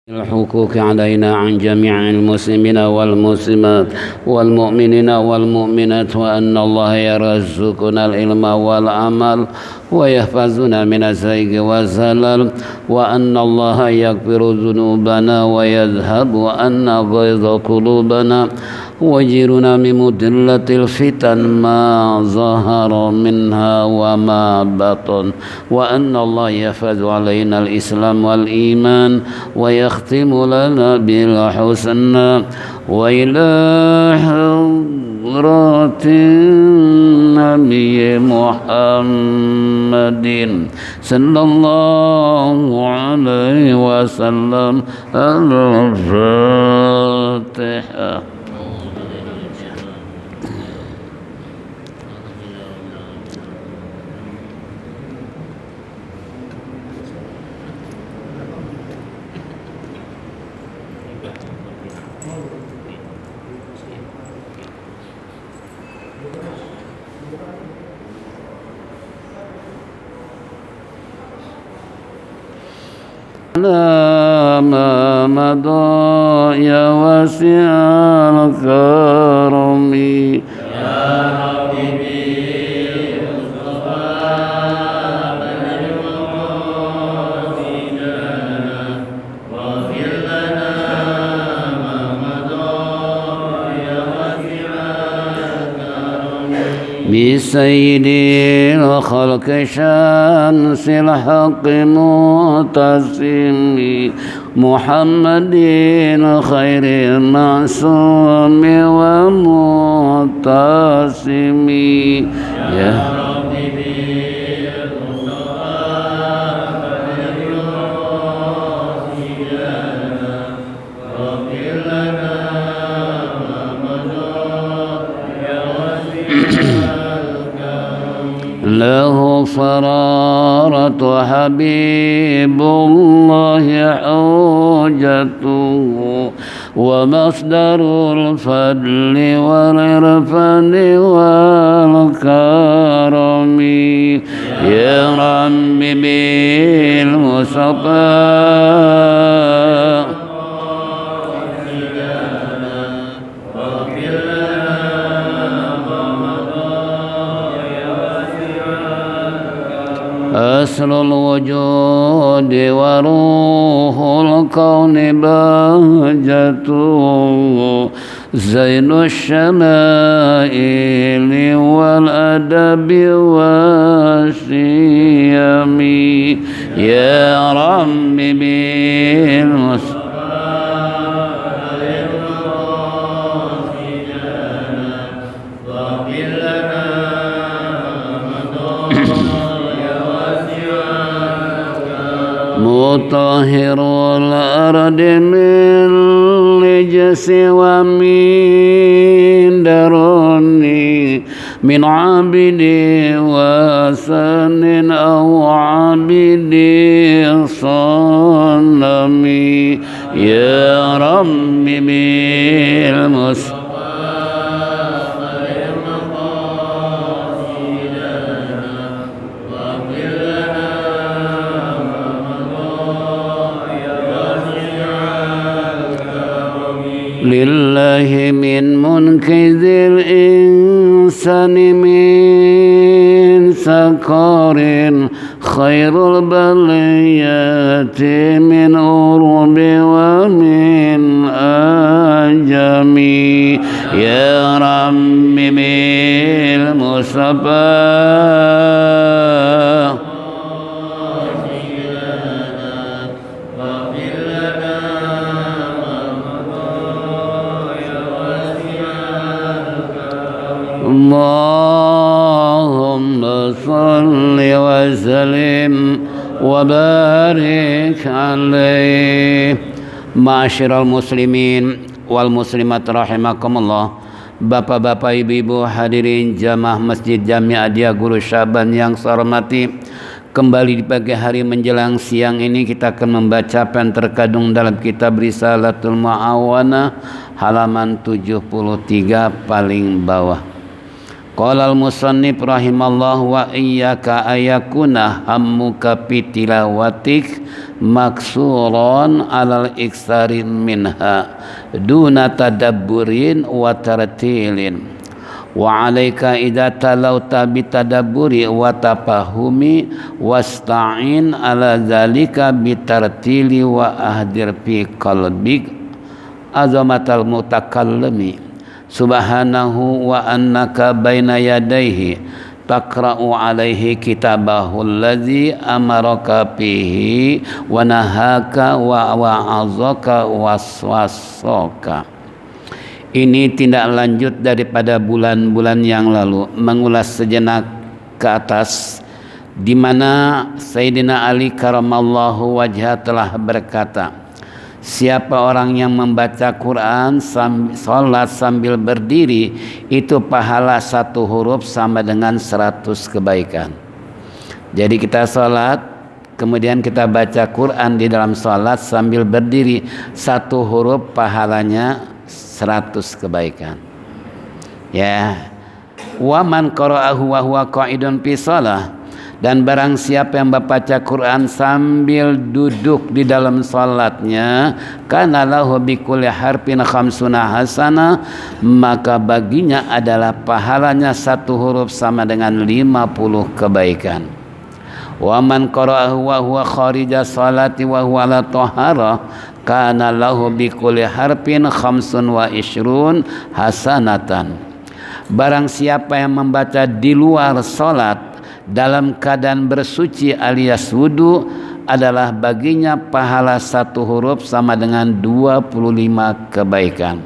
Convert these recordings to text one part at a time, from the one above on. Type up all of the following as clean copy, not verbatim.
الحقوق علينا عن جميع المسلمين والمسلمات والمؤمنين والمؤمنات وأن الله يرزقنا العلم والعمل ويحفظنا من الزيغ والزلل وأن الله يغفر ذنوبنا ويذهب عنا غيظ قلوبنا ويجيرنا من مضلة الفتن ما ظهر منها وما بطن وأن الله يحفظ علينا الإسلام والإيمان ويختم لنا بالحسنى وإلى حضرة النبي محمد صلى الله عليه وسلم. الفاتحة. ما مضى يا واسع الكرم يا ربي بالمصطفى بلغ مقاصدنا واغفر لنا ما مضى يا واسع الكرم بسيد الخلق شمس الحق معتصم محمد خير المعصوم ومعتصم يا ربي بالمصطفى بلغ مقاصدنا واغفر لنا ما مضى يا واسع الكرم له فرارة حبيب الله حجته ومصدر الفضل والعرفان والكرم يا ربي بالمصطفى أصل الوجود وروح الكون بهجته زين الشمائل والأدب والسيم يا ربي بالمصطفى مطهر الأرض من رجس ومن درني من عبد وثن أو عبد صنم يا ربي بالمصطفى لله من منقذ الإنسان من سكر خير البليات من أرب ومن أجم يا ربي بالمصطفى اللهم صل وسلم وبارك عليه. Ma'asyiral muslimin wal muslimat rahimakumullah. Bapak-bapak, ibu-ibu hadirin jamaah Masjid Jami Adia Guru Syaban yang saya hormati, kembali di pagi hari menjelang siang ini kita akan membaca apa yang terkandung dalam kitab Risalatul Mu'awana halaman 73 paling bawah. Qala al-musannif rahimallahu wa iyyaka ayakuna hammuka fi tilawatik maksuran alal iksarin minha duna tadabburin wa tartilin wa alaika idza talauta bi tadabburi wa tafahumi wasta'in ala zalika bi tartili wa ahdir fi qalbik azamatal mutakallimi subhanahu wa annaka baina yadayhi taqra'u alaihi kitabahu allazi amaraka fihi wa nahaka wa wa'azaka waswasaka. Ini tindak lanjut daripada bulan-bulan yang lalu, mengulas sejenak ke atas di mana Sayyidina Ali karamallahu wajhah telah berkata, siapa orang yang membaca Quran salat sambil berdiri, itu pahala satu huruf sama dengan 100 kebaikan. Jadi kita salat, kemudian kita baca Quran di dalam salat sambil berdiri, satu huruf pahalanya 100 kebaikan. Ya. Wa man qara'ahu wa huwa qa'idun fi shalah, dan barang siapa yang membaca Quran sambil duduk di dalam salatnya, kana lahu bi kulli harfin khamsuna hasana, maka baginya adalah pahalanya satu huruf sama dengan 50 kebaikan. Wa man qara'ahu wa huwa kharija salati wa huwa la tahara, kana lahu bi kulli harfin khamsun wa ishrun hasanatan. Barang siapa yang membaca di luar salat dalam keadaan bersuci alias wudu, adalah baginya pahala satu huruf sama dengan 25 kebaikan.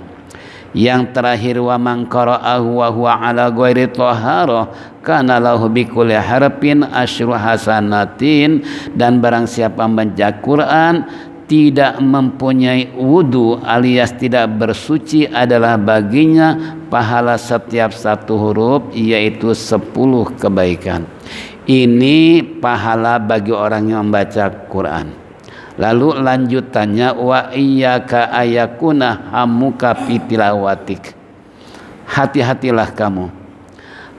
Yang terakhir, wa man qara'ahu wa huwa ala ghairi taharah kana lahu bi kulli harfin asyru hasanatin, dan barang siapa membaca Quran tidak mempunyai wudu alias tidak bersuci, adalah baginya pahala setiap satu huruf yaitu 10 kebaikan. Ini pahala bagi orang yang membaca Quran. Lalu lanjutannya, wa iyyaka ayakuna hammuka fi tilawatik. Hati-hatilah kamu.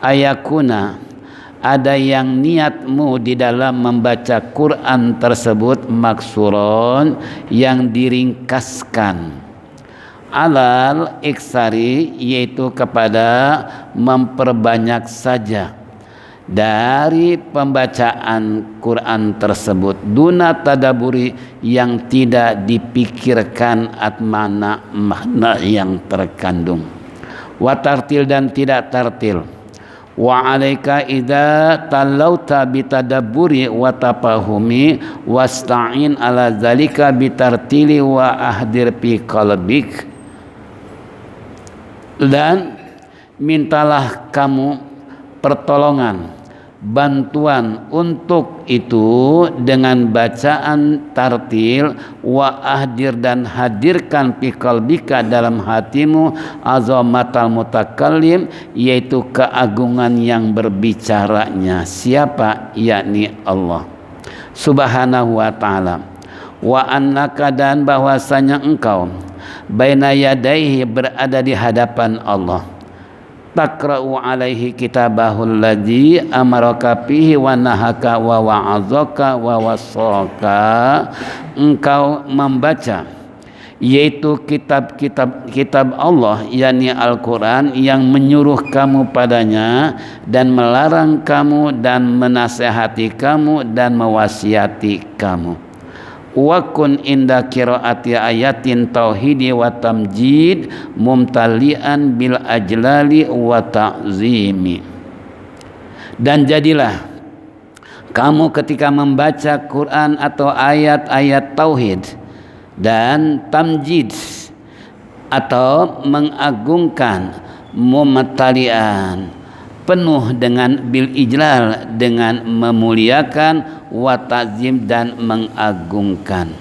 Ayakuna, ada yang niatmu di dalam membaca Quran tersebut maksuron, yang diringkaskan, alal iksari, yaitu kepada memperbanyak saja dari pembacaan Quran tersebut, duna tadaburi, yang tidak dipikirkan makna yang terkandung, wa tartil, dan tidak tartil. Wa alaika idza talauta bitadabburi wa tafahumi wasta'in ala zalika bitartili wa ahdir fi qalbik, dan mintalah kamu pertolongan, bantuan untuk itu dengan bacaan tartil, wa ahdir, dan hadirkan fi qalbika, dalam hatimu, azamatal mutakallim, yaitu keagungan yang berbicaranya. Siapa? Yakni Allah subhanahu wa ta'ala. Wa annaka, dan bahwasanya engkau, baina yadaihi, berada di hadapan Allah, taqra'u alaihi kitabahul ladzi amaraka fihi wa nahaka wa wa'azaka wa wasaka, engkau membaca, yaitu kitab Allah, yakni Al-Quran, yang menyuruh kamu padanya dan melarang kamu dan menasihati kamu dan mewasiati kamu. Wa kun inda qiraati ayatin tauhidi wa tamjid mumtalian bil ajlali wa ta'zimi, dan jadilah kamu ketika membaca Quran atau ayat-ayat tauhid dan tamjid atau mengagungkan, mumtalian, penuh dengan bil ijlal, dengan memuliakan, wa ta'zim, dan mengagungkan.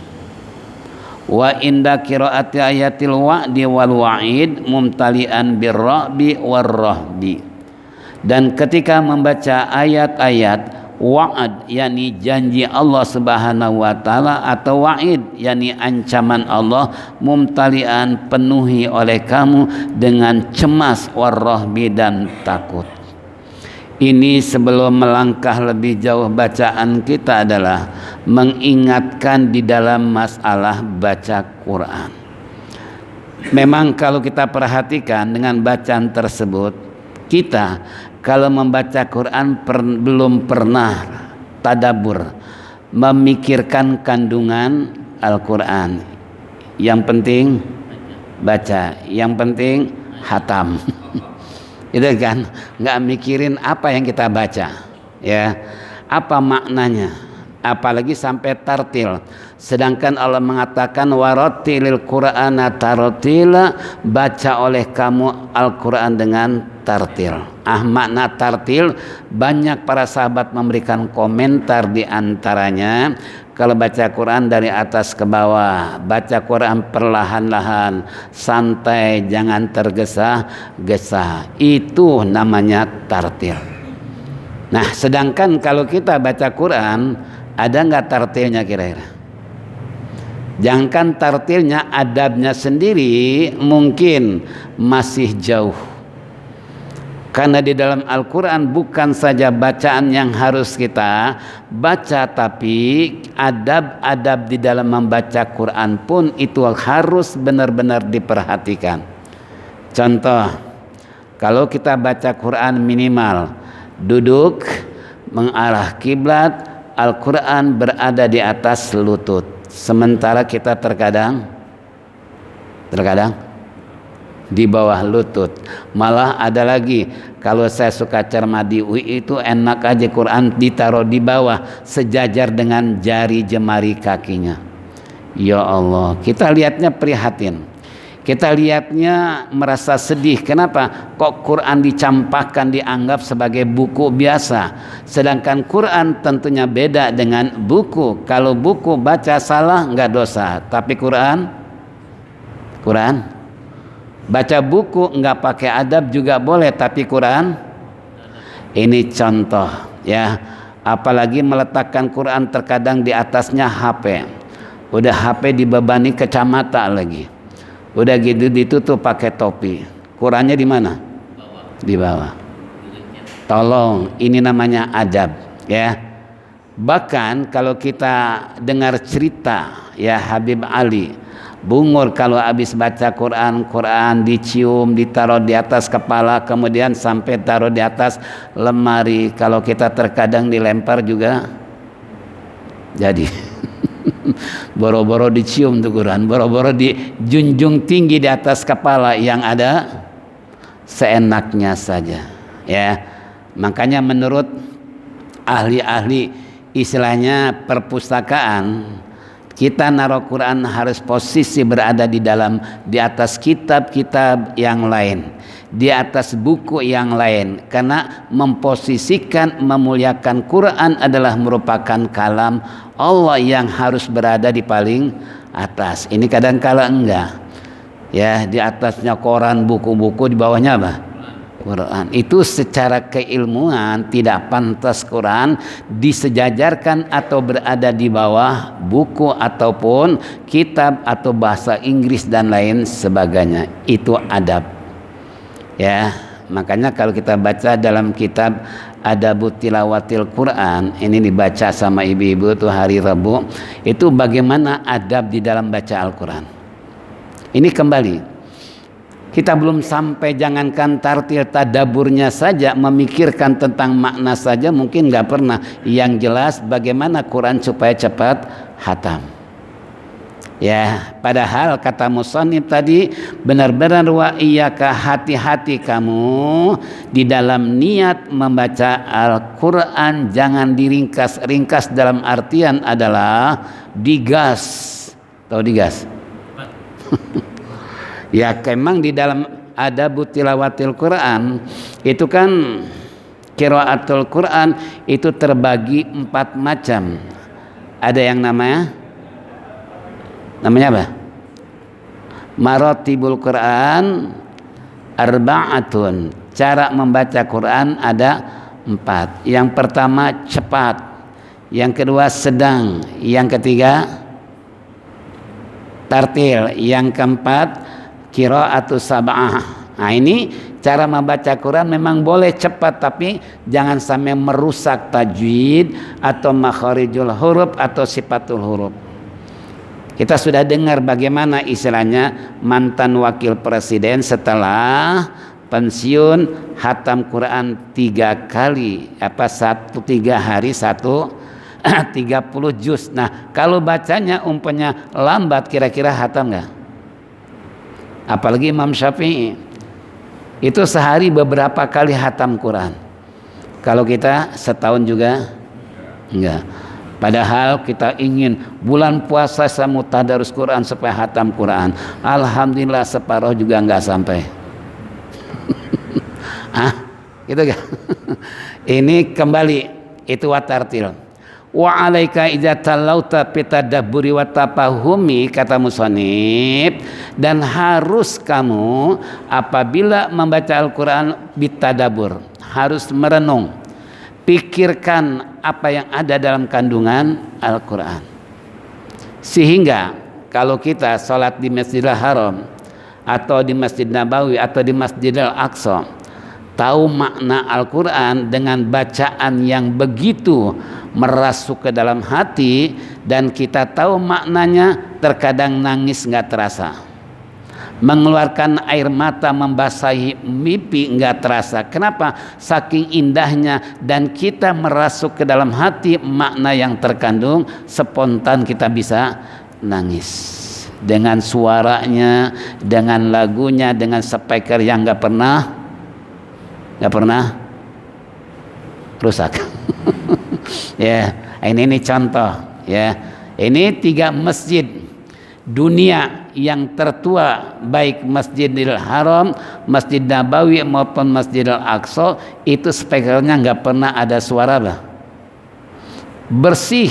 Wa inda qiraati ayatil wa'di wal wa'id mumtalian birra'bi warrahbi, dan ketika membaca ayat-ayat wa'ad, yakni janji Allah subhanahu wa ta'ala, atau wa'id, yakni ancaman Allah, mumtalian, penuhi oleh kamu dengan cemas, warrahbi, dan takut. Ini sebelum melangkah lebih jauh bacaan kita adalah mengingatkan di dalam masalah baca Quran. Memang kalau kita perhatikan dengan bacaan tersebut, kita kalau membaca Quran belum pernah tadabbur, memikirkan kandungan Al-Quran. Yang penting baca, yang penting hatam. Itu kan, nggak mikirin apa yang kita baca, ya, apa maknanya, apalagi sampai tartil. Sedangkan Allah mengatakan warattilil Qur'ana tartila, baca oleh kamu Al-Quran dengan tartil. Makna tartil banyak para sahabat memberikan komentar, di antaranya kalau baca Quran dari atas ke bawah, baca Quran perlahan-lahan, santai, jangan tergesa-gesa. Itu namanya tartil. Nah, sedangkan kalau kita baca Quran, ada nggak tartilnya kira-kira? Jangankan tartilnya, adabnya sendiri mungkin masih jauh. Karena di dalam Al-Quran bukan saja bacaan yang harus kita baca, tapi adab-adab di dalam membaca Quran pun itu harus benar-benar diperhatikan. Contoh, kalau kita baca Quran minimal duduk mengarah kiblat, Al-Quran berada di atas lutut. Sementara kita terkadang di bawah lutut. Malah ada lagi, kalau saya suka cermati UI itu enak aja Quran ditaruh di bawah sejajar dengan jari jemari kakinya. Ya Allah, kita lihatnya prihatin, kita lihatnya merasa sedih. Kenapa kok Quran dicampakkan, dianggap sebagai buku biasa, sedangkan Quran tentunya beda dengan buku. Kalau buku baca salah nggak dosa, tapi Quran baca buku nggak pakai adab juga boleh, tapi Quran, ini contoh ya. Apalagi meletakkan Quran terkadang di atasnya HP, udah HP dibebani kacamata lagi, udah gitu ditutup pakai topi, Qurannya di mana? Di bawah. Tolong, ini namanya adab ya. Bahkan kalau kita dengar cerita ya Habib Ali Bungur, kalau habis baca Quran dicium, ditaruh di atas kepala, kemudian sampai taruh di atas lemari. Kalau kita terkadang dilempar juga jadi boro-boro dicium tuh Quran, boro-boro dijunjung tinggi di atas kepala, yang ada seenaknya saja ya. Makanya menurut ahli-ahli istilahnya perpustakaan, kita naruh Quran harus posisi berada di atas kitab-kitab yang lain, di atas buku yang lain, karena memposisikan, memuliakan Quran adalah merupakan kalam Allah yang harus berada di paling atas. Ini kadang-kala enggak ya, di atasnya koran, buku-buku, di bawahnya apa? Quran. Itu secara keilmuan tidak pantas Quran disejajarkan atau berada di bawah buku ataupun kitab atau bahasa Inggris dan lain sebagainya. Itu adab ya. Makanya kalau kita baca dalam kitab Adabut Tilawatil Quran, ini dibaca sama ibu-ibu tuh hari Rabu, itu bagaimana adab di dalam baca Al-Quran. Ini kembali, kita belum sampai, jangankan tartil, tadaburnya saja, memikirkan tentang makna saja mungkin nggak pernah. Yang jelas bagaimana Quran supaya cepat hatam ya. Padahal kata musannif tadi, benar-benar wa iyyaka, hati-hati kamu di dalam niat membaca Al-Quran, jangan diringkas-ringkas, dalam artian adalah digas. Tahu digas? Ya, memang di dalam Adabut Tilawatil Quran itu kan qiraatul Quran itu terbagi 4 macam. Ada yang namanya apa? Maratibul Quran arba'atun. Cara membaca Quran ada 4. Yang pertama cepat, yang kedua sedang, yang ketiga tartil, yang keempat qira'atu sab'ah, Nah ini cara membaca Quran memang boleh cepat, tapi jangan sampai merusak tajwid atau makharijul huruf atau sifatul huruf. Kita sudah dengar bagaimana istilahnya mantan wakil presiden setelah pensiun hatam Quran 3 kali, 3 hari 30 juz. Nah kalau bacanya umpamanya lambat, kira-kira hatam nggak? Apalagi Imam Syafi'i itu sehari beberapa kali hatam Quran. Kalau kita setahun juga enggak. Padahal kita ingin bulan puasa sama tadarus Quran supaya hatam Quran. Alhamdulillah separuh juga enggak sampai. Gitu kan? Ini kembali itu watartil. Wa alaika idza talauta bitadabburi wa tafahumi, kata musannif, dan harus kamu apabila membaca Al-Qur'an bitadabbur, harus merenung, pikirkan apa yang ada dalam kandungan Al-Qur'an. Sehingga kalau kita sholat di Masjidil Haram atau di Masjid Nabawi atau di Masjidil Aqsa, tahu makna Al-Qur'an dengan bacaan yang begitu merasuk ke dalam hati, dan kita tahu maknanya, terkadang nangis nggak terasa, mengeluarkan air mata membasahi pipi nggak terasa. Kenapa? Saking indahnya, dan kita merasuk ke dalam hati makna yang terkandung, spontan kita bisa nangis dengan suaranya, dengan lagunya, dengan speaker yang nggak pernah rusak. Ya, ini contoh ya. Ini 3 masjid dunia yang tertua, baik Masjidil Haram, Masjid Nabawi maupun Masjidil Aqsa, itu speakernya nggak pernah ada suara bersih,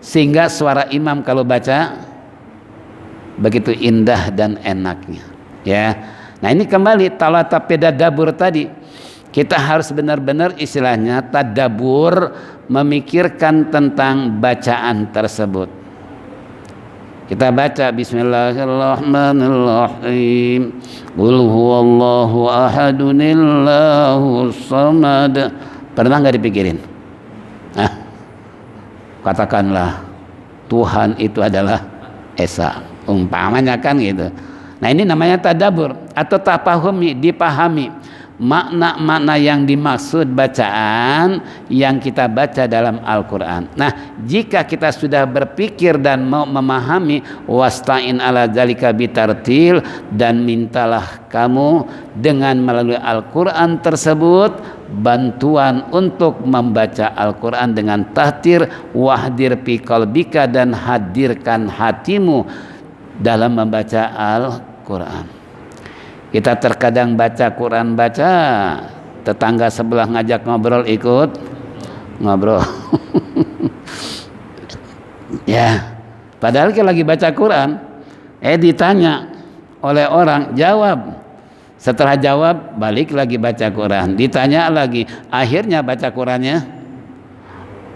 sehingga suara imam kalau baca begitu indah dan enaknya ya. Nah ini kembali talata pedadabur tadi. Kita harus benar-benar istilahnya tadabur, memikirkan tentang bacaan tersebut. Kita baca Bismillahirrahmanirrahim. Qul huwallahu ahadunillahus samad. Pernah nggak dipikirin? Katakanlah Tuhan itu adalah Esa, umpamanya kan gitu. Nah ini namanya tadabur atau tafahumi, dipahami makna-makna yang dimaksud bacaan yang kita baca dalam Al-Quran. Nah jika kita sudah berpikir dan mau memahami, wasta'in ala dzalika bitartil, dan mintalah kamu dengan melalui Al-Quran tersebut bantuan untuk membaca Al-Quran dengan tahtir, wahdir fi qalbika, dan hadirkan hatimu dalam membaca Al-Quran. Kita terkadang baca Quran, tetangga sebelah ngajak ngobrol, ikut ngobrol. Ya, padahal kita lagi baca Quran, ditanya oleh orang, jawab. Setelah jawab, balik lagi baca Quran, ditanya lagi. Akhirnya baca Qurannya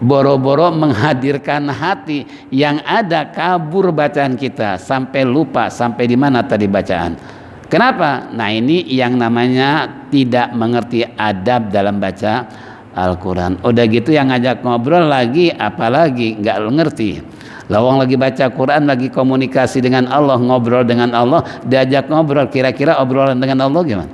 boro-boro menghadirkan hati, yang ada kabur bacaan kita sampai lupa sampai di mana tadi bacaan. Kenapa? Nah ini yang namanya tidak mengerti adab dalam baca Al-Quran. Udah gitu yang ngajak ngobrol lagi, apalagi nggak ngerti. Lawang lagi baca Quran, lagi komunikasi dengan Allah, ngobrol dengan Allah, diajak ngobrol, kira-kira obrolan dengan Allah gimana?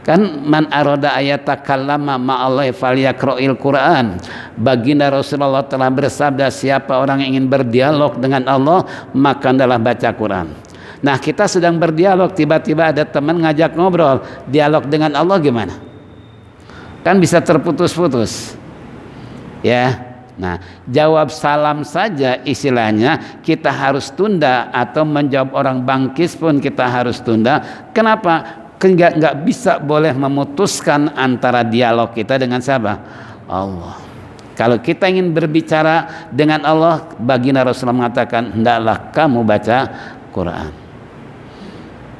Kan man arada ayatakallama ma'allahi falyaqra'il Quran. Baginda Rasulullah telah bersabda, siapa orang yang ingin berdialog dengan Allah, maka adalah baca Quran. Nah kita sedang berdialog, tiba-tiba ada teman ngajak ngobrol, dialog dengan Allah gimana? Kan bisa terputus-putus ya. Nah jawab salam saja istilahnya kita harus tunda, atau menjawab orang bangkis pun kita harus tunda. Kenapa? Nggak bisa boleh memutuskan antara dialog kita dengan siapa? Allah. Kalau kita ingin berbicara dengan Allah, baginda Rasulullah mengatakan hendaklah kamu baca Quran.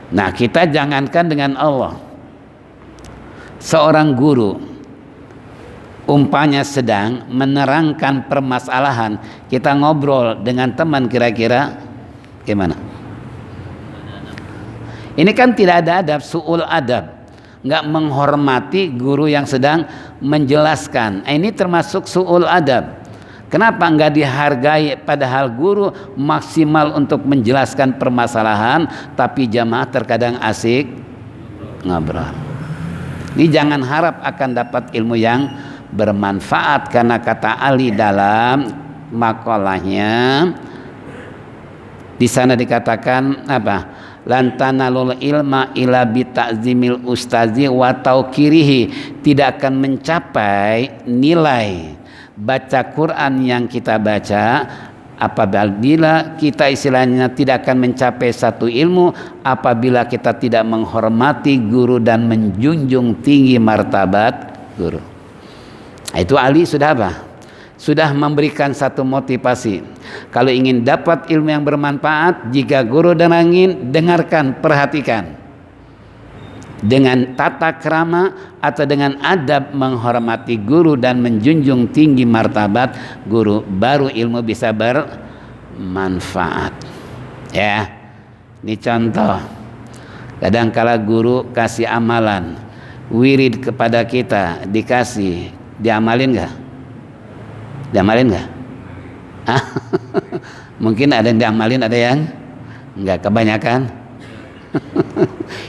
Nah kita jangankan dengan Allah, seorang guru umpamanya sedang menerangkan permasalahan, kita ngobrol dengan teman, kira-kira gimana? Ini kan tidak ada adab, su'ul adab, nggak menghormati guru yang sedang menjelaskan. Ini termasuk su'ul adab. Kenapa nggak dihargai, padahal guru maksimal untuk menjelaskan permasalahan, tapi jamaah terkadang asik ngobrol. Ini jangan harap akan dapat ilmu yang bermanfaat, karena kata Ali dalam makalahnya di sana dikatakan apa? Lan tanalul ilma ila bi ta'zimil ustazi wa tauqirihi. Tidak akan mencapai nilai baca Quran yang kita baca apabila kita istilahnya tidak akan mencapai satu ilmu apabila kita tidak menghormati guru dan menjunjung tinggi martabat guru. Itu Ali sudah apa? Sudah memberikan satu motivasi. Kalau ingin dapat ilmu yang bermanfaat, jika guru dan angin, dengarkan, perhatikan. Dengan tata krama atau dengan adab menghormati guru dan menjunjung tinggi martabat guru, baru ilmu bisa bermanfaat. Ya, ini contoh. Kadangkala guru kasih amalan, wirid kepada kita, dikasih, diamalin nggak? Diamalin nggak? Mungkin ada yang diamalin, ada yang nggak. Kebanyakan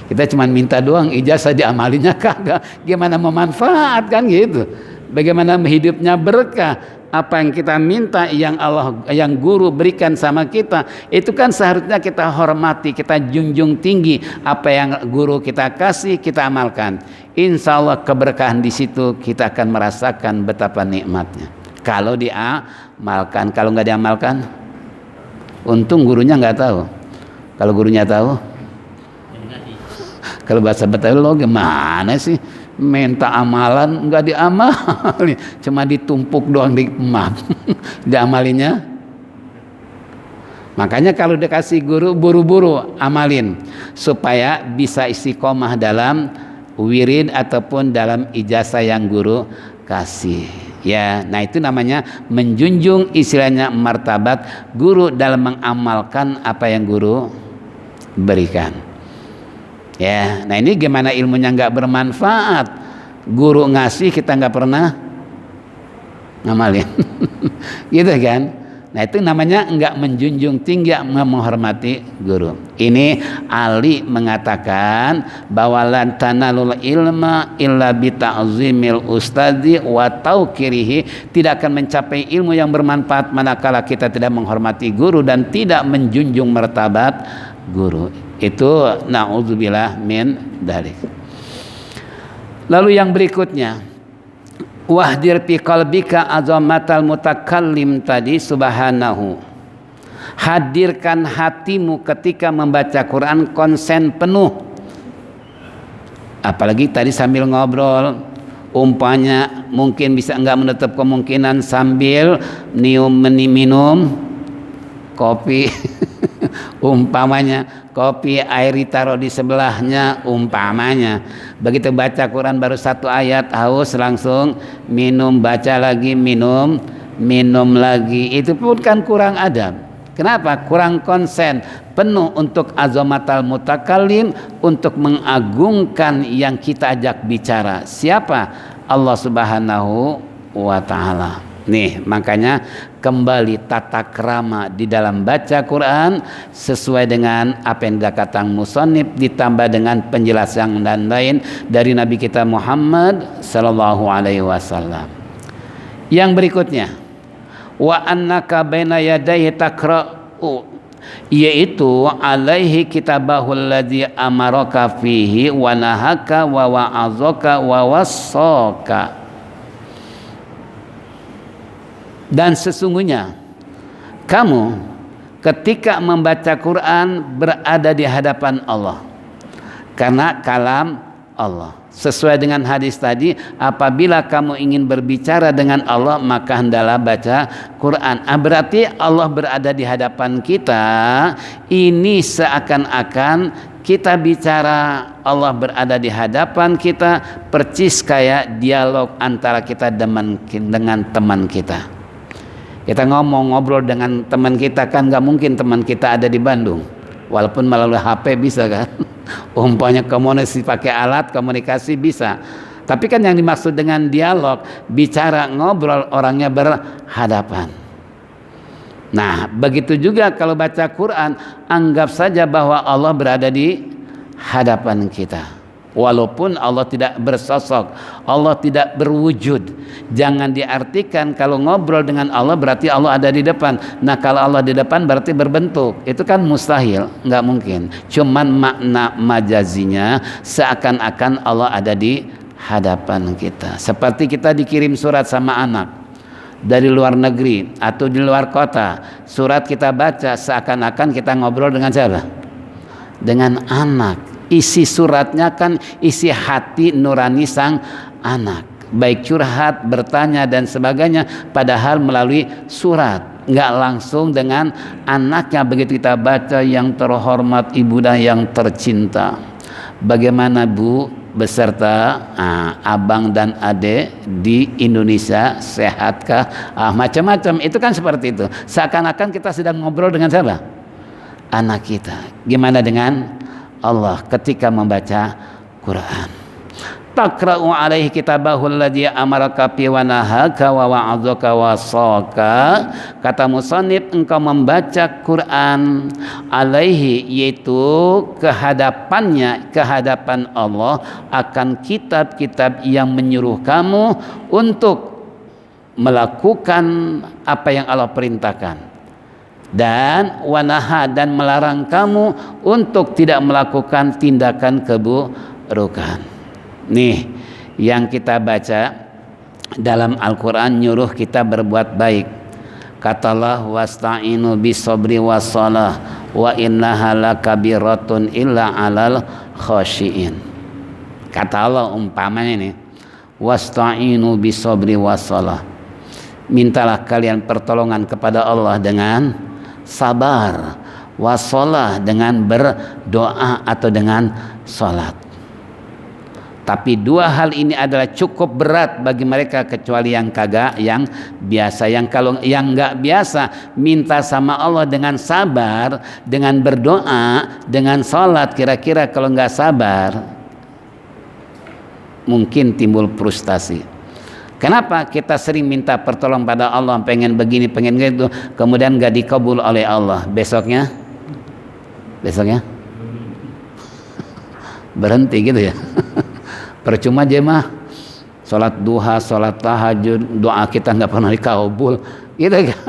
kita cuma minta doang, ijazah diamalinya kagak. Gimana memanfaatkan gitu? Bagaimana hidupnya berkah? Apa yang kita minta, yang Allah, yang guru berikan sama kita, itu kan seharusnya kita hormati, kita junjung tinggi. Apa yang guru kita kasih, kita amalkan. Insya Allah keberkahan di situ kita akan merasakan betapa nikmatnya. Kalau diamalkan, kalau nggak diamalkan, untung gurunya nggak tahu. Kalau gurunya tahu, kalau bahasa Betawi lo gimana sih, minta amalan nggak diamali, cuma ditumpuk doang di map. Diamalinya. Makanya kalau dikasih guru, buru-buru amalin supaya bisa istiqomah dalam wirid ataupun dalam ijazah yang guru kasih. Ya, nah itu namanya menjunjung istilahnya martabat guru dalam mengamalkan apa yang guru berikan. Ya, nah ini gimana ilmunya nggak bermanfaat? Guru ngasih kita nggak pernah ngamalin, gitu kan? Nah itu namanya nggak menjunjung tinggi, menghormati guru. Ini Ali mengatakan bahwa lan tanalul ilma illa bi ta'zimil ustadi wa tauqirihi. Tidak akan mencapai ilmu yang bermanfaat manakala kita tidak menghormati guru dan tidak menjunjung martabat guru. Itu na'udzubillah min dzalik. Lalu yang berikutnya, wahdir fi qalbika azamatal mutakallim tadi subhanahu. Hadirkan hatimu ketika membaca Quran konsen penuh. Apalagi tadi sambil ngobrol, umpanya mungkin bisa enggak menutup kemungkinan sambil minum kopi. Umpamanya kopi, air ditaruh di sebelahnya, umpamanya begitu baca Quran baru satu ayat haus, langsung minum, baca lagi, minum lagi. Itu pun kan kurang adab. Kenapa? Kurang konsen, penuh untuk azamatal mutakallim, untuk mengagungkan yang kita ajak bicara. Siapa? Allah Subhanahu wa ta'ala. Nih, makanya kembali tata krama di dalam baca Quran sesuai dengan apa yang dikatakan musannif, ditambah dengan penjelasan dan lain dari Nabi kita Muhammad sallallahu alaihi wasallam. Yang berikutnya, wa annaka baina yadayhi taqra'u, yaitu alaihi kitabahul ladzi amaraka fihi wa nahaka wa wa'azaka wa wassaka. Dan sesungguhnya kamu ketika membaca Quran berada di hadapan Allah, karena kalam Allah. Sesuai dengan hadis tadi, apabila kamu ingin berbicara dengan Allah maka hendaklah baca Quran. Berarti Allah berada di hadapan kita. Ini seakan-akan kita bicara, Allah berada di hadapan kita, percis kayak dialog antara kita dengan teman kita. Kita ngobrol dengan teman kita, kan nggak mungkin teman kita ada di Bandung, walaupun melalui HP bisa kan. Umpamanya komunikasi pakai alat komunikasi bisa. Tapi kan yang dimaksud dengan dialog, bicara, ngobrol, orangnya berhadapan. Nah, begitu juga kalau baca Quran, anggap saja bahwa Allah berada di hadapan kita. Walaupun Allah tidak bersosok, Allah tidak berwujud. Jangan diartikan kalau ngobrol dengan Allah berarti Allah ada di depan. Nah, kalau Allah di depan berarti berbentuk. Itu kan mustahil, nggak mungkin. Cuman makna majazinya seakan-akan Allah ada di hadapan kita. Seperti kita dikirim surat sama anak dari luar negeri atau di luar kota. Surat kita baca seakan-akan kita ngobrol dengan siapa? Dengan anak. Isi suratnya kan isi hati nurani sang anak, baik curhat, bertanya dan sebagainya, padahal melalui surat, nggak langsung dengan anaknya. Begitu kita baca, yang terhormat ibu dan yang tercinta, bagaimana Bu beserta abang dan adek di Indonesia, sehatkah? Macam-macam itu kan seperti itu, seakan-akan kita sedang ngobrol dengan siapa? Anak kita. Gimana dengan Allah ketika membaca Quran? Taqra'u alaihi kitabahul ladzi amaraka bi wa nahaka wa wa'adzaka wa saka. Kata musannif, engkau membaca Quran alaihi, yaitu kehadapannya, kehadapan Allah, akan kitab-kitab yang menyuruh kamu untuk melakukan apa yang Allah perintahkan, dan wanaha, dan melarang kamu untuk tidak melakukan tindakan keburukan. Nih yang kita baca dalam Al-Quran nyuruh kita berbuat baik. Kata Allah, wasta'inu bisabri wassalah wa innaha lakabiratun illa alal khashiin. Kata Allah umpamanya nih, wasta'inu bisabri wassalah, mintalah kalian pertolongan kepada Allah dengan sabar, wassalah dengan berdoa atau dengan salat. Tapi dua hal ini adalah cukup berat bagi mereka kecuali yang kagak, yang biasa. Yang kalau yang nggak biasa minta sama Allah dengan sabar, dengan berdoa, dengan salat, kira-kira kalau nggak sabar mungkin timbul frustasi. Kenapa kita sering minta pertolongan pada Allah, pengen begini, pengen gitu, kemudian gak dikabul oleh Allah? Besoknya berhenti gitu ya. Percuma jemaah, sholat duha, sholat tahajud, doa kita nggak pernah dikabul, gitu kan?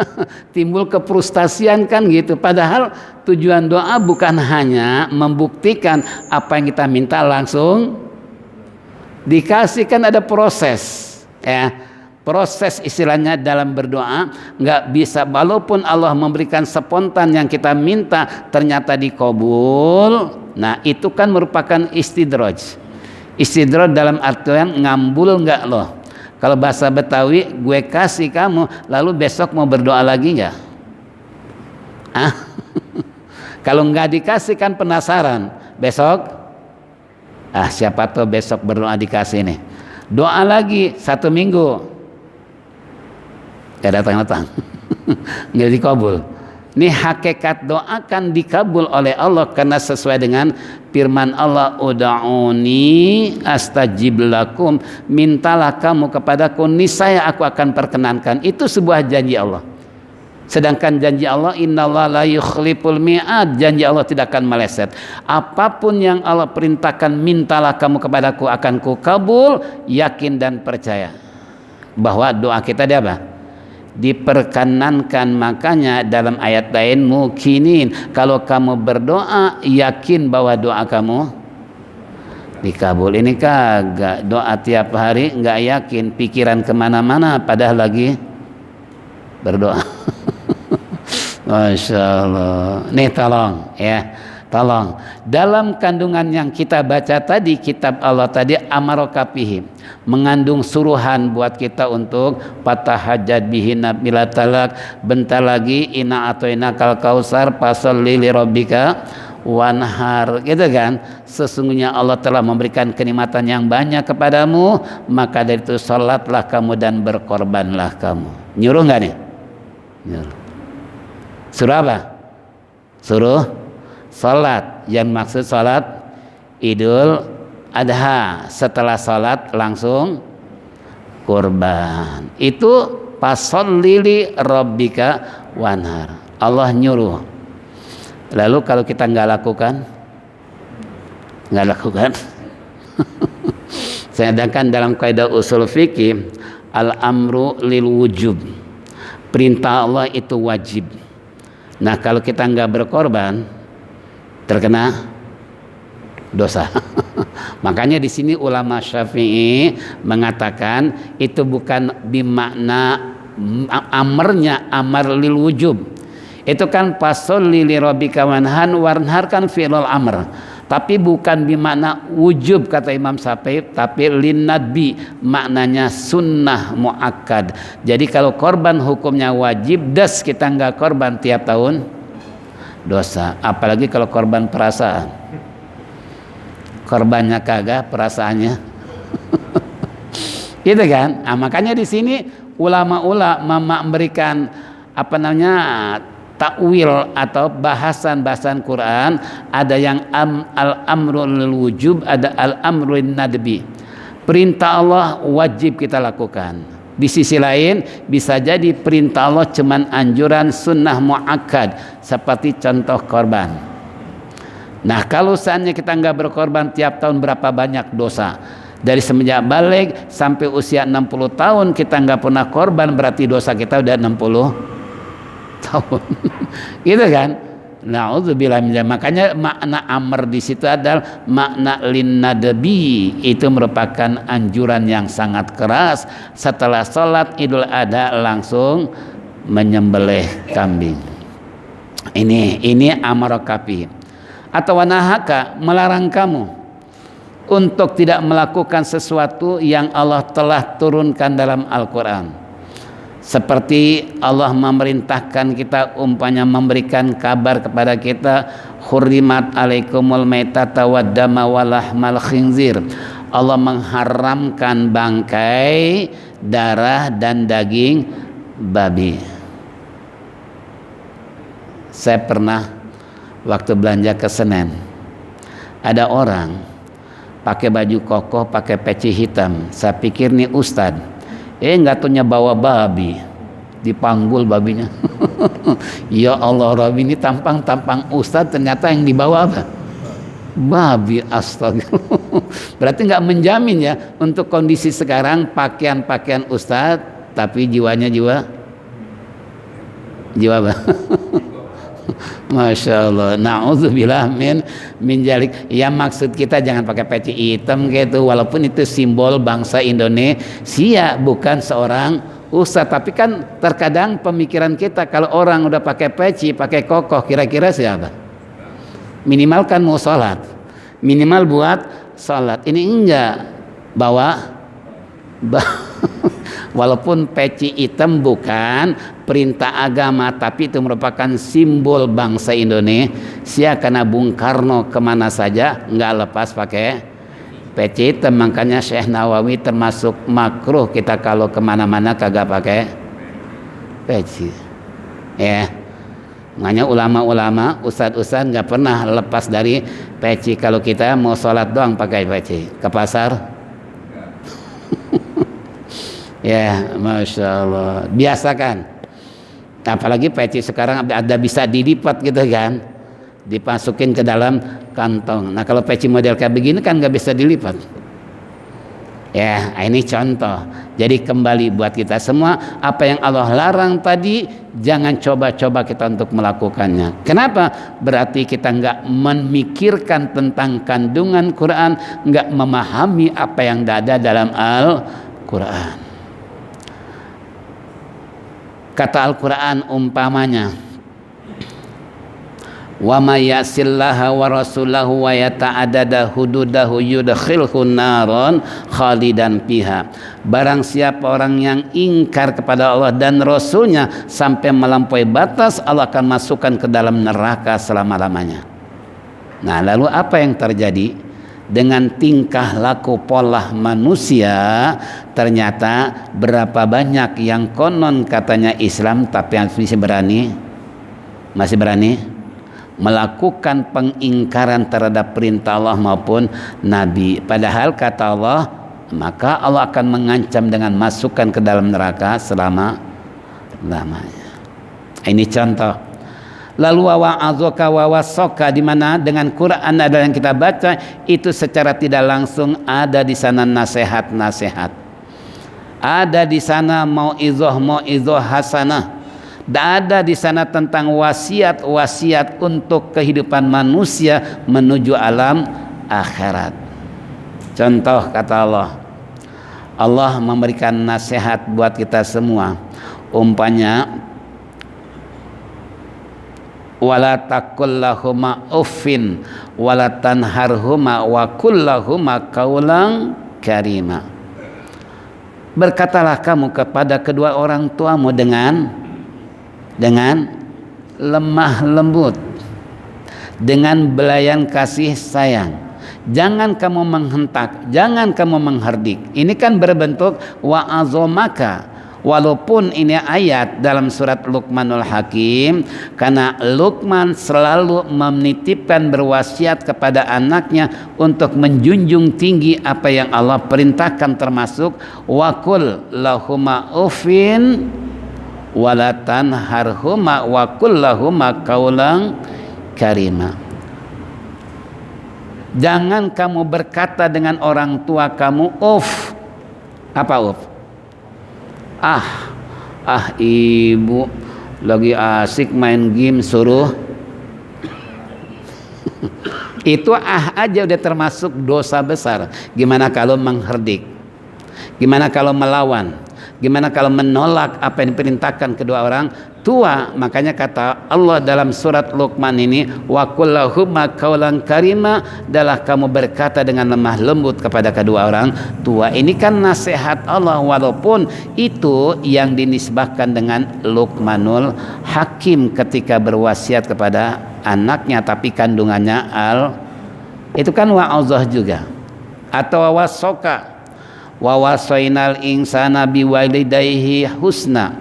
Timbul kefrustasian kan gitu. Padahal tujuan doa bukan hanya membuktikan apa yang kita minta langsung dikasih, kan ada proses. Ya, proses istilahnya dalam berdoa nggak bisa, walaupun Allah memberikan spontan yang kita minta ternyata dikabul. Nah itu kan merupakan istidraj. Istidraj dalam artian ngambul nggak loh. Kalau bahasa Betawi, gue kasih kamu lalu besok mau berdoa lagi nggak? Kalau nggak dikasih kan penasaran, besok siapa tahu besok berdoa dikasih nih. Doa lagi 1 minggu gak datang-datang. Nggak dikabul. Ini hakikat doa kan dikabul oleh Allah karena sesuai dengan firman Allah, uda'uni astajib lakum, mintalah kamu kepadaku niscaya aku akan perkenankan. Itu sebuah janji Allah. Sedangkan janji Allah, innallaha la yukhliful mi'ad, janji Allah tidak akan meleset. Apapun yang Allah perintahkan, mintalah kamu kepadaku akan ku kabul. Yakin dan percaya bahwa doa kita dia apa? Diperkenankan. Makanya dalam ayat lain, mukinin, kalau kamu berdoa yakin bahwa doa kamu dikabul. Ini kagak, doa tiap hari nggak yakin, pikiran kemana-mana padahal lagi berdoa. Masya Allah. Nih tolong ya, tolong dalam kandungan yang kita baca tadi, kitab Allah tadi amarokapihim, mengandung suruhan buat kita untuk fatahajjad bihi nabila talak. Bentar lagi inna atoina kal kausar fasolli li rabbika wanhar, gitu kan. Sesungguhnya Allah telah memberikan kenikmatan yang banyak kepadamu, maka dari itu salatlah kamu dan berkorbanlah kamu. Nyuruh nggak nih? Nyuruh. Suruh apa? Suruh salat. Yang maksud salat Idul Adha, setelah salat langsung kurban. Itu fasholli li rabbika wanhar. Allah nyuruh. Lalu kalau kita nggak lakukan, sedangkan dalam kaidah usul fikih al-amru lil wujub, perintah Allah itu wajib. Nah kalau kita nggak berkorban terkena dosa. Makanya di sini ulama Syafi'i mengatakan itu bukan bimakna amarnya amar lil wujub. Itu kan fasholli li rabbika wanhar kan fi'lul amr. Tapi bukan bimakna wujub kata Imam Syafi'i, tapi linnadbi, maknanya sunnah muakkad. Jadi kalau korban hukumnya wajib, das kita nggak korban tiap tahun dosa. Apalagi kalau korban perasaan. Korbannya kagak, perasaannya. Gitu kan? Nah, makanya di sini ulama-ulama memberikan takwil atau bahasan Quran, ada yang al-amru lil wujub, ada al-amru nadbi. Perintah Allah wajib kita lakukan. Di sisi lain bisa jadi perintah Allah cuman anjuran sunnah muakkad, seperti contoh korban. Nah kalau seandainya kita nggak berkorban tiap tahun, berapa banyak dosa. Dari semenjak balik sampai usia 60 tahun kita nggak pernah korban, berarti dosa kita udah 60 tahun. Gitu kan? Na'udzubillah min dzalik. Makanya makna amr di situ adalah makna linnadbi, itu merupakan anjuran yang sangat keras. Setelah sholat Idul Adha langsung menyembelih kambing. Ini amar kafi. Atau wanahaka, melarang kamu untuk tidak melakukan sesuatu yang Allah telah turunkan dalam Al-Quran. Seperti Allah memerintahkan kita umpamanya memberikan kabar kepada kita, hurrimat alaikumul maitata waddama walahmal khinzir. Allah mengharamkan bangkai, darah dan daging babi. Saya pernah waktu belanja ke Senen, ada orang pakai baju kokoh, pakai peci hitam. Saya pikir nih ustad, nggak taunya bawa babi, dipanggul babinya. Ya Allah, Rabbi ini tampang ustad, ternyata yang dibawa apa? Babi. Astagfirullah. Berarti nggak menjamin ya untuk kondisi sekarang pakaian ustad, tapi jiwanya jiwa apa? Masya Allah, na'udzubillah min dzalik. Ya maksud kita jangan pakai peci hitam gitu, walaupun itu simbol bangsa Indonesia, bukan seorang ustadz. Tapi kan terkadang pemikiran kita, kalau orang udah pakai peci, pakai kokoh, kira-kira siapa? Minimal kan mau sholat, minimal buat sholat. Ini enggak bawa walaupun peci hitam bukan perintah agama, tapi itu merupakan simbol bangsa Indonesia. Karena Bung Karno kemana saja nggak lepas pakai peci hitam. Makanya Syekh Nawawi termasuk makruh kita kalau kemana-mana kagak pakai peci. Ya, makanya ulama-ulama, ustadz-ustadz nggak pernah lepas dari peci. Kalau kita mau sholat doang pakai peci, ke pasar. Ya, Masya Allah, biasakan. Apalagi peci sekarang ada bisa dilipat gitu kan, dimasukin ke dalam kantong. Nah kalau peci model kayak begini kan nggak bisa dilipat. Ya, ini contoh. Jadi kembali buat kita semua, apa yang Allah larang tadi jangan coba-coba kita untuk melakukannya. Kenapa? Berarti kita nggak memikirkan tentang kandungan Quran, nggak memahami apa yang ada dalam Al-Quran. Kata Al-Quran umpamanya, wa may yasillaha wa rasulahu wa yata'addada hududahu yudkhilhu naron khalidan fiha. Barang siapa orang yang ingkar kepada Allah dan Rasulnya sampai melampaui batas, Allah akan masukkan ke dalam neraka selama-lamanya. Nah lalu apa yang terjadi? Dengan tingkah laku pola manusia, ternyata berapa banyak yang konon katanya Islam tapi masih berani melakukan pengingkaran terhadap perintah Allah maupun Nabi. Padahal kata Allah, maka Allah akan mengancam dengan masukkan ke dalam neraka selama-lamanya. Ini contoh. Lalu wa'azoka wawasoka, di mana dengan Quran adalah yang kita baca itu secara tidak langsung ada di sana nasihat-nasihat. Ada di sana mau'izoh hasanah. Ada di sana tentang wasiat-wasiat untuk kehidupan manusia menuju alam akhirat. Contoh kata Allah memberikan nasihat buat kita semua. Umpanya, wala taqul lahuma uffin wala tanharhuma wa qul lahuma qaulan karima. Berkatalah kamu kepada kedua orang tuamu dengan lemah lembut, dengan belayan kasih sayang. Jangan kamu menghentak, jangan kamu mengherdik. Ini kan berbentuk wa'azomaka. Walaupun ini ayat dalam surat Luqmanul Hakim, karena Luqman selalu menitipkan berwasiat kepada anaknya untuk menjunjung tinggi apa yang Allah perintahkan, termasuk waqul lahuma ufin walatan harhuma wa kullahuma qaulan karima. Jangan kamu berkata dengan orang tua kamu uf. Apa uf? Ibu lagi asik main game suruh. Itu aja udah termasuk dosa besar. Gimana kalau mengherdik? Gimana kalau melawan? Gimana kalau menolak apa yang diperintahkan kedua orang tua? Makanya kata Allah dalam surat Luqman ini, wa qul lahuma qaulan karima, adalah kamu berkata dengan lemah lembut kepada kedua orang tua. Ini kan nasihat Allah, walaupun itu yang dinisbahkan dengan Luqmanul Hakim ketika berwasiat kepada anaknya, tapi kandungannya itu kan wa'azah juga. Atau wasoka, wa wasainal insana biwalidayhi husna,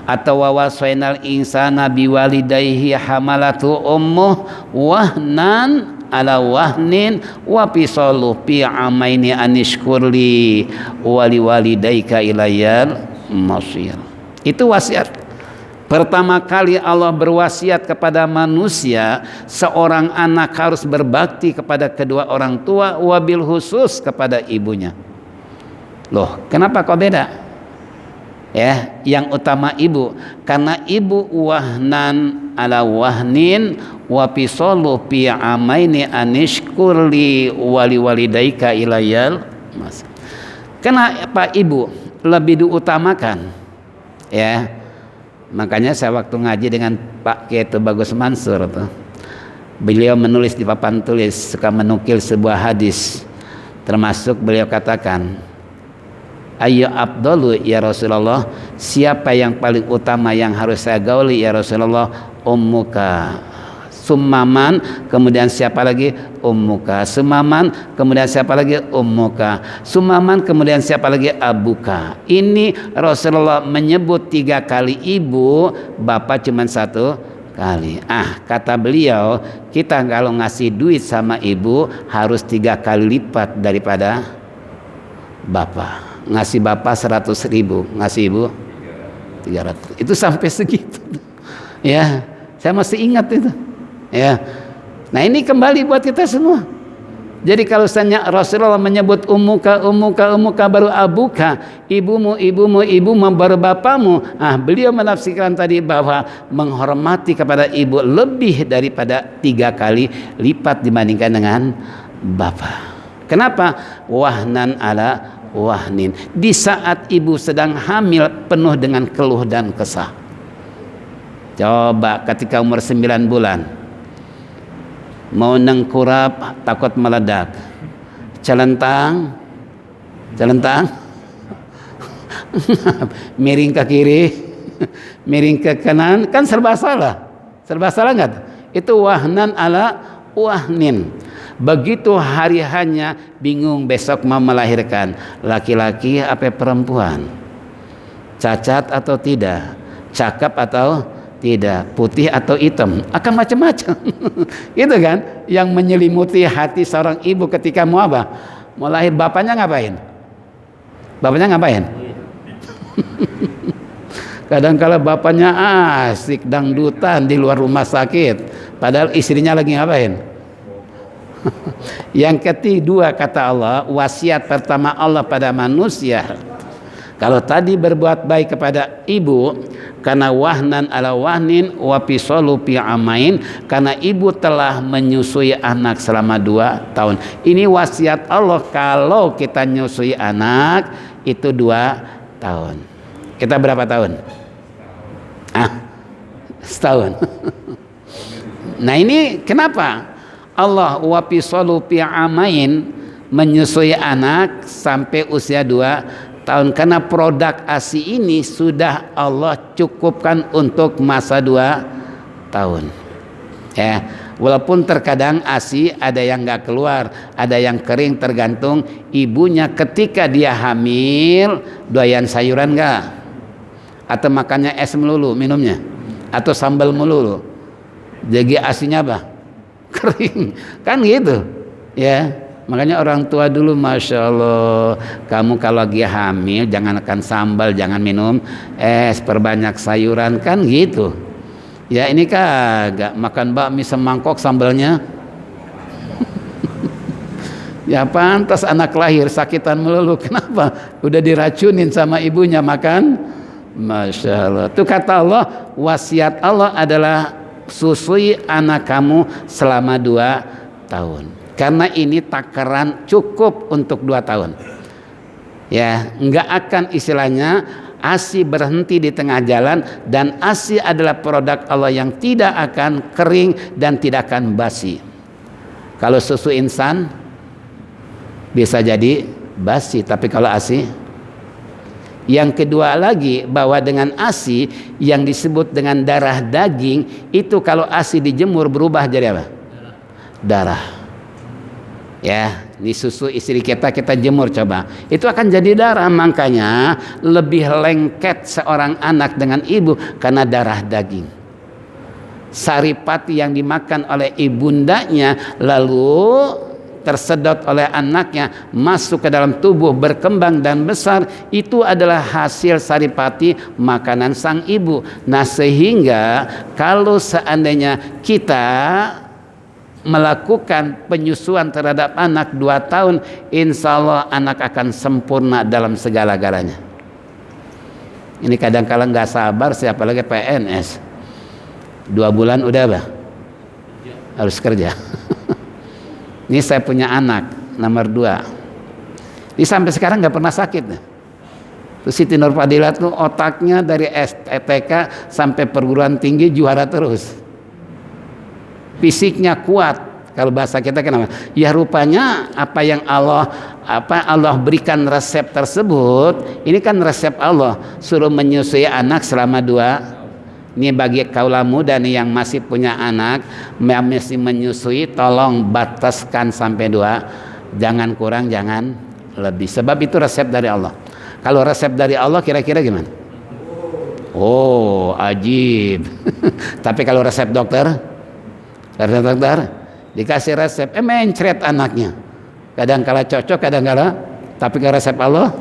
atau wa wasainal insana biwalidayhi hamalatu ummuh wahnan ala wahnin wa fisaluhu fi amaini anishkurli wali walidayka ilayal masir. Itu wasiat. Pertama kali Allah berwasiat kepada manusia, seorang anak harus berbakti kepada kedua orang tua, wabil khusus kepada ibunya. Loh, kenapa kok beda? Ya, yang utama ibu, karena ibu wahnan ala wahnin wa fisalu fi amaini anishkurli wali walidayka ilayal mas. Kenapa ibu lebih diutamakan? Ya, makanya saya waktu ngaji dengan Pak Kiai Bagus Mansur tuh, beliau menulis di papan tulis, suka menukil sebuah hadis, termasuk beliau katakan, ayo abdolu ya Rasulullah, siapa yang paling utama yang harus saya gauli ya Rasulullah? Ummuka, summaman, kemudian siapa lagi? Ummuka, summaman, kemudian siapa lagi? Ummuka, summaman, kemudian siapa lagi? Abuka. Ini Rasulullah menyebut 3 kali ibu, bapak cuma 1 kali. Kata beliau, kita kalau ngasih duit sama ibu harus 3 kali lipat daripada bapak. Ngasih bapak 100.000, ngasih ibu 300. Itu sampai segitu. Ya, saya masih ingat itu. Ya. Nah, ini kembali buat kita semua. Jadi kalau Rasulullah menyebut ummuka baru abuka, ibumu baru bapamu. Beliau menafsirkan tadi bahwa menghormati kepada ibu lebih daripada 3 kali lipat dibandingkan dengan bapak. Kenapa? Wahnan ala wahnin. Di saat ibu sedang hamil penuh dengan keluh dan kesah. Coba ketika umur 9 bulan mau nengkurap takut meledak, celentang miring ke kiri, miring ke kanan, kan serba salah nggak? Itu wahnan ala wahnin. Begitu hari hanya bingung besok mau melahirkan, laki-laki apa perempuan, cacat atau tidak, cakep atau Tidak, putih atau hitam, akan macam-macam. Itu kan yang menyelimuti hati seorang ibu ketika mau apa? Mau lahir. Bapaknya ngapain? Bapaknya ngapain? Kadang-kala bapaknya asik dangdutan di luar rumah sakit, padahal istrinya lagi ngapain? Yang kedua kata Allah, wasiat pertama Allah pada manusia. Kalau tadi berbuat baik kepada ibu karena wahnan ala wahnin wa fisalu fi amain, karena ibu telah menyusui anak selama 2 tahun. Ini wasiat Allah, kalau kita nyusui anak itu 2 tahun. Kita berapa tahun? Setahun. Nah ini kenapa Allah wa fisalu fi amain, menyusui anak sampai usia 2 tahun, karena produk ASI ini sudah Allah cukupkan untuk masa 2 tahun. Ya, walaupun terkadang ASI ada yang nggak keluar, ada yang kering, tergantung ibunya. Ketika dia hamil, doyan sayuran nggak? Atau makannya es melulu minumnya? Atau sambal melulu? Jadi ASInya apa? Kering, kan gitu. Ya. Makanya orang tua dulu, Masya Allah, kamu kalau lagi hamil jangan makan sambal, jangan minum es, perbanyak sayuran, kan gitu. Ya ini kagak, makan bakmi semangkok sambalnya. Ya pantas anak lahir sakitan melulu. Kenapa? Udah diracunin sama ibunya makan. Masya Allah. Itu kata Allah, wasiat Allah adalah susui anak kamu selama 2 tahun. Karena ini takaran cukup untuk 2 tahun. Ya, enggak akan istilahnya ASI berhenti di tengah jalan, dan ASI adalah produk Allah yang tidak akan kering dan tidak akan basi. Kalau susu insan bisa jadi basi, tapi kalau ASI. Yang kedua lagi, bahwa dengan ASI yang disebut dengan darah daging itu, kalau ASI dijemur berubah jadi apa? Darah. Ya, ini susu istri kita jemur coba, itu akan jadi darah. Makanya lebih lengket seorang anak dengan ibu karena darah daging. Saripati yang dimakan oleh ibundanya lalu tersedot oleh anaknya, masuk ke dalam tubuh, berkembang dan besar, itu adalah hasil saripati makanan sang ibu. Nah sehingga kalau seandainya kita melakukan penyusuan terhadap anak 2 tahun, insya Allah anak akan sempurna dalam segala-galanya. Ini kadang-kala nggak sabar, siapa lagi PNS 2 bulan udah apa? Harus kerja. Ini saya punya anak nomor 2, ini sampai sekarang nggak pernah sakit. Terus Siti Nur Fadilah tuh otaknya dari STK sampai perguruan tinggi juara terus. Fisiknya kuat, kalau bahasa kita kenapa? Ya rupanya apa yang Allah berikan resep tersebut, ini kan resep Allah, suruh menyusui anak selama 2. Ini bagi kaula muda nih yang masih punya anak, masih menyusui, tolong bataskan sampai 2, jangan kurang, jangan lebih, sebab itu resep dari Allah. Kalau resep dari Allah kira-kira gimana? Oh ajib. Tapi kalau resep dokter dikasih resep, mencret anaknya, kadang-kala cocok, kadang-kala, tapi ke resep Allah.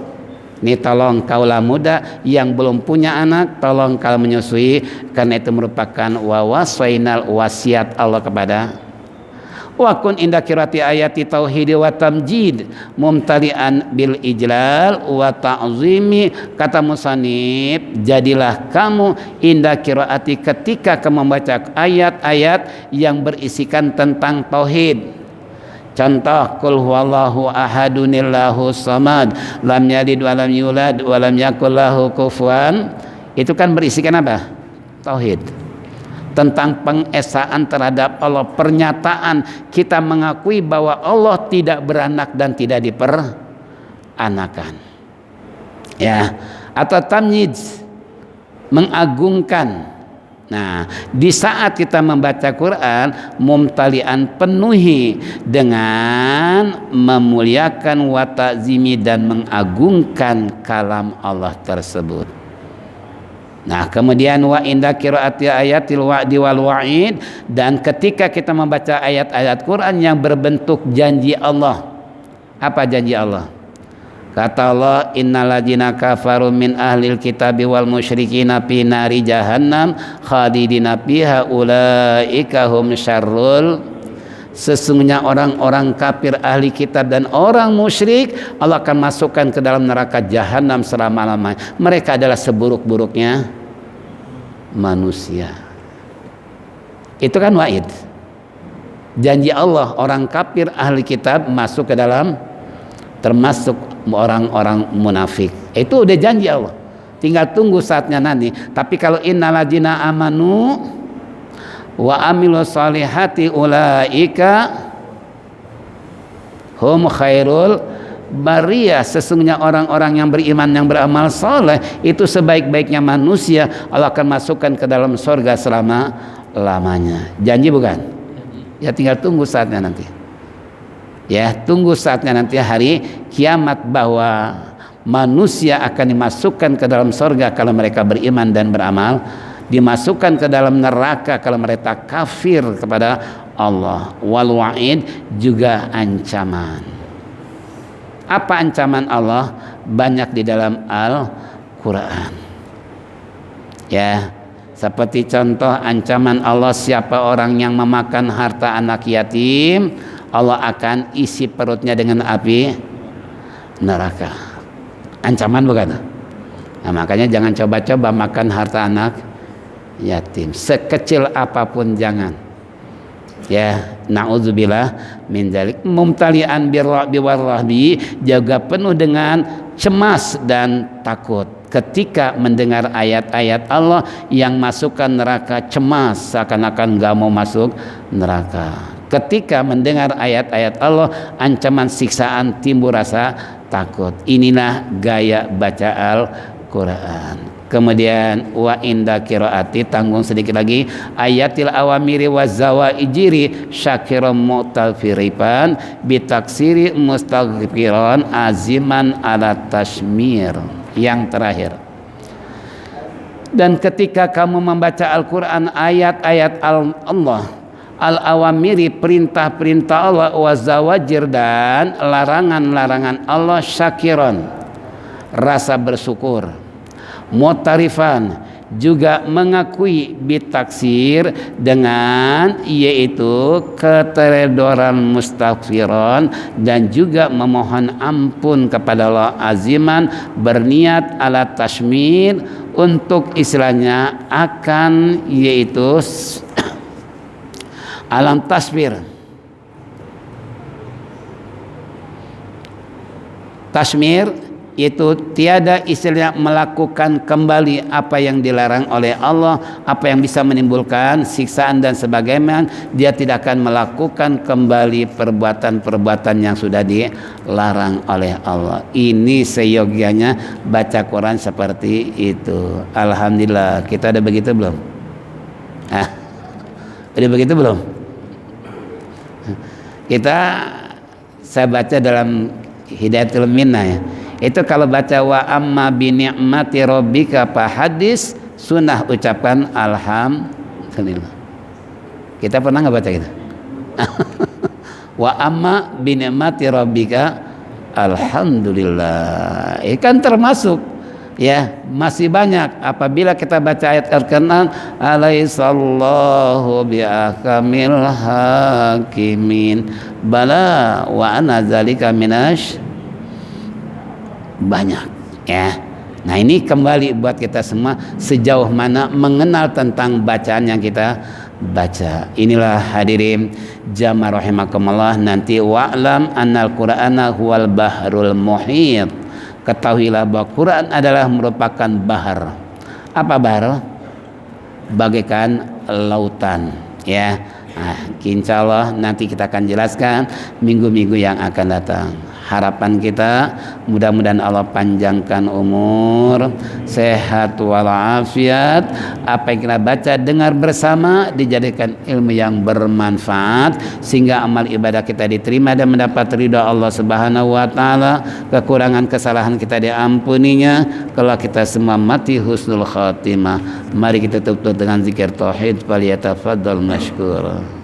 Ini tolong kaula muda yang belum punya anak, tolong kalau menyusui, karena itu merupakan wawasainal, wasiat Allah kepada wa kun inda qiraati ayati tauhid wa tamjid mumtalian bil ijlal wa ta'zimi. Kata musannif, jadilah kamu inda qiraati, ketika kamu membaca ayat-ayat yang berisikan tentang tauhid. Contoh, qul huwallahu ahadunillahu samad lam yalid wa lam yulad wa lam yakul lahu kufuwan, itu kan berisikan apa? Tauhid, tentang pengesaan terhadap Allah, pernyataan kita mengakui bahwa Allah tidak beranak dan tidak diperanakan. Ya, atau tamyiz, mengagungkan. Nah, di saat kita membaca Quran, mumtalian, penuhi dengan memuliakan wa ta'zimi dan mengagungkan kalam Allah tersebut. Nah, kemudian wa inda qiraati ayatil wa'di wal wa'id, dan ketika kita membaca ayat-ayat Quran yang berbentuk janji Allah. Apa janji Allah? Kata Allah, innalladzina kafaru min ahlil kitabi wal musyrikina fi nari jahannam khalidina fiha ulaika hum syarrul. Sesungguhnya orang-orang kafir ahli kitab dan orang musyrik Allah akan masukkan ke dalam neraka jahanam selama-lamanya. Mereka adalah seburuk-buruknya manusia. Itu kan wa'id. Janji Allah, orang kafir ahli kitab masuk ke dalam, termasuk orang-orang munafik. Itu udah janji Allah, tinggal tunggu saatnya nanti. Tapi kalau innalladzina amanu wa amilus solihati ulaika hum khairul bariyah, sesungguhnya orang-orang yang beriman yang beramal soleh itu sebaik-baiknya manusia, Allah akan masukkan ke dalam surga selama-lamanya. Janji bukan? Ya tinggal tunggu saatnya nanti. Ya, tunggu saatnya nanti hari kiamat bahwa manusia akan dimasukkan ke dalam surga kalau mereka beriman dan beramal, dimasukkan ke dalam neraka kalau mereka kafir kepada Allah. Wal wa'id juga ancaman. Apa ancaman Allah? Banyak di dalam Al-Quran. Ya, seperti contoh ancaman Allah, siapa orang yang memakan harta anak yatim, Allah akan isi perutnya dengan api neraka. Ancaman bukan? Nah, makanya jangan coba-coba makan harta anak yatim, sekecil apapun jangan. Ya, naudzubillah min dzalik. Mumtalian birrahbi warahbi, juga penuh dengan cemas dan takut ketika mendengar ayat-ayat Allah yang masukkan neraka, cemas seakan-akan gak mau masuk neraka. Ketika mendengar ayat-ayat Allah ancaman siksaan, timbul rasa takut. Inilah gaya baca Al-Quran. Kemudian wa inda qiraati, tanggung sedikit lagi, ayatil awamiri wa zawaijiri syakiran mu'tafiripan bitaksiri mustaghfiran aziman ala tashmir. Yang terakhir, dan ketika kamu membaca Al-Quran ayat-ayat Allah al-awamiri, perintah-perintah Allah, wa zawajir, dan larangan-larangan Allah, syakiran, rasa bersyukur, mutarifan, juga mengakui, bitaksir, dengan yaitu keteredoran, mustaghfiran, dan juga memohon ampun kepada Allah, aziman, berniat ala tashmir, untuk istilahnya akan yaitu alam tasbir. Tasmir itu tiada istilah melakukan kembali apa yang dilarang oleh Allah, apa yang bisa menimbulkan siksaan dan sebagainya. Dia tidak akan melakukan kembali perbuatan-perbuatan yang sudah dilarang oleh Allah. Ini seyogianya baca Quran seperti itu. Alhamdulillah. Kita ada begitu belum? Udah begitu belum? Saya baca dalam Hidayatul Minnah ya. Itu kalau baca wa amma bi ni'mati rabbika fa hadis, sunnah ucapan alhamdulillah. Kita pernah nggak baca gitu? Wa amma bi ni'mati rabbika alhamdulillah. Kan termasuk ya, masih banyak apabila kita baca ayat Al-Quran, alaihissallahu bi'akamil hakimin bala wa ana zalika minash, banyak ya. Nah, ini kembali buat kita semua sejauh mana mengenal tentang bacaan yang kita baca. Inilah hadirin jamaah rahimakumullah, nanti wa'lam annal qur'ana huwal bahrul muhit. Ketahuilah bahwa Quran adalah merupakan bahar. Apa bahar? Bagaikan lautan ya. Nah, insyaallah nanti kita akan jelaskan minggu-minggu yang akan datang. Harapan kita mudah-mudahan Allah panjangkan umur, sehat walafiat. Apa yang kita baca dengar bersama dijadikan ilmu yang bermanfaat sehingga amal ibadah kita diterima dan mendapat ridha Allah Subhanahu wa taala. Kekurangan kesalahan kita diampuninya. Kalau kita semua mati husnul khatimah. Mari kita tutup dengan zikir tauhid. Falyatafaddal mashkura.